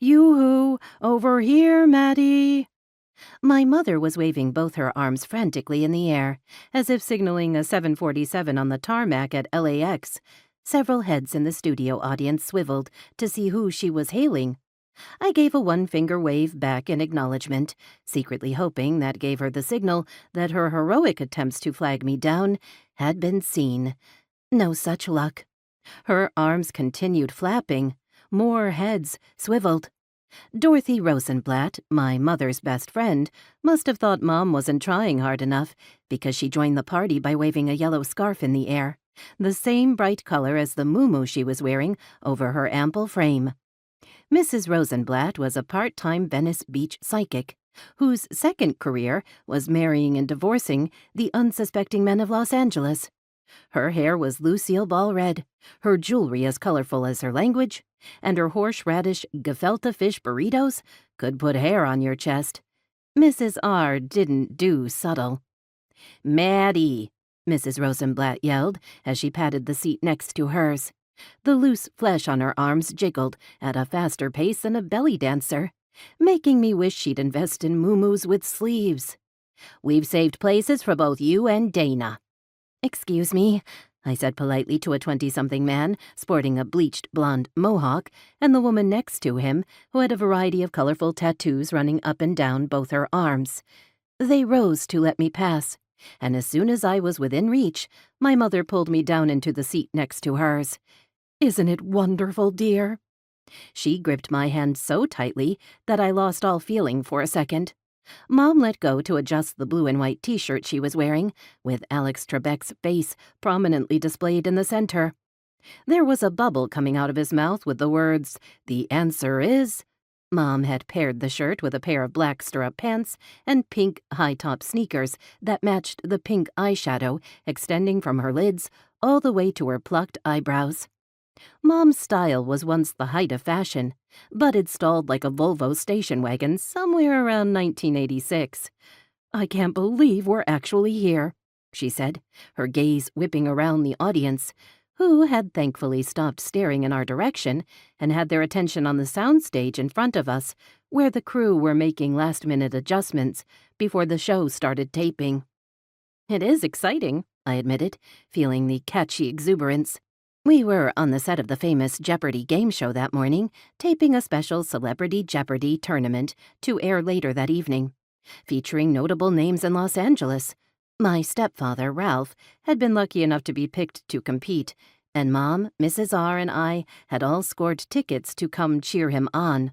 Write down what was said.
Yoo-hoo! Over here, Maddie! My mother was waving both her arms frantically in the air, as if signaling a 747 on the tarmac at LAX. Several heads in the studio audience swiveled to see who she was hailing. I gave a one-finger wave back in acknowledgement, secretly hoping that gave her the signal that her heroic attempts to flag me down had been seen. No such luck. Her arms continued flapping. More heads swiveled. Dorothy Rosenblatt, my mother's best friend, must have thought Mom wasn't trying hard enough because she joined the party by waving a yellow scarf in the air, the same bright color as the muumuu she was wearing over her ample frame. Mrs. Rosenblatt was a part-time Venice Beach psychic, whose second career was marrying and divorcing the unsuspecting men of Los Angeles. Her hair was Lucille Ball red, her jewelry as colorful as her language, and her horseradish gefilte fish burritos could put hair on your chest. Mrs. R. didn't do subtle. "Maddie," Mrs. Rosenblatt yelled as she patted the seat next to hers. The loose flesh on her arms jiggled at a faster pace than a belly dancer, making me wish she'd invest in muumuus with sleeves. "We've saved places for both you and Dana." "Excuse me," I said politely to a 20-something man sporting a bleached blonde mohawk and the woman next to him who had a variety of colorful tattoos running up and down both her arms. They rose to let me pass, and as soon as I was within reach, my mother pulled me down into the seat next to hers. "Isn't it wonderful, dear?" She gripped my hand so tightly that I lost all feeling for a second. Mom let go to adjust the blue and white t-shirt she was wearing, with Alex Trebek's face prominently displayed in the center. There was a bubble coming out of his mouth with the words, "The answer is..." Mom had paired the shirt with a pair of black stirrup pants and pink high-top sneakers that matched the pink eyeshadow extending from her lids all the way to her plucked eyebrows. Mom's style was once the height of fashion, but it stalled like a Volvo station wagon somewhere around 1986. "I can't believe we're actually here," she said, her gaze whipping around the audience, who had thankfully stopped staring in our direction and had their attention on the soundstage in front of us, where the crew were making last-minute adjustments before the show started taping. "It is exciting," I admitted, feeling the catchy exuberance. We were on the set of the famous Jeopardy game show that morning, taping a special Celebrity Jeopardy tournament to air later that evening, featuring notable names in Los Angeles. My stepfather, Ralph, had been lucky enough to be picked to compete, and Mom, Mrs. R, and I had all scored tickets to come cheer him on.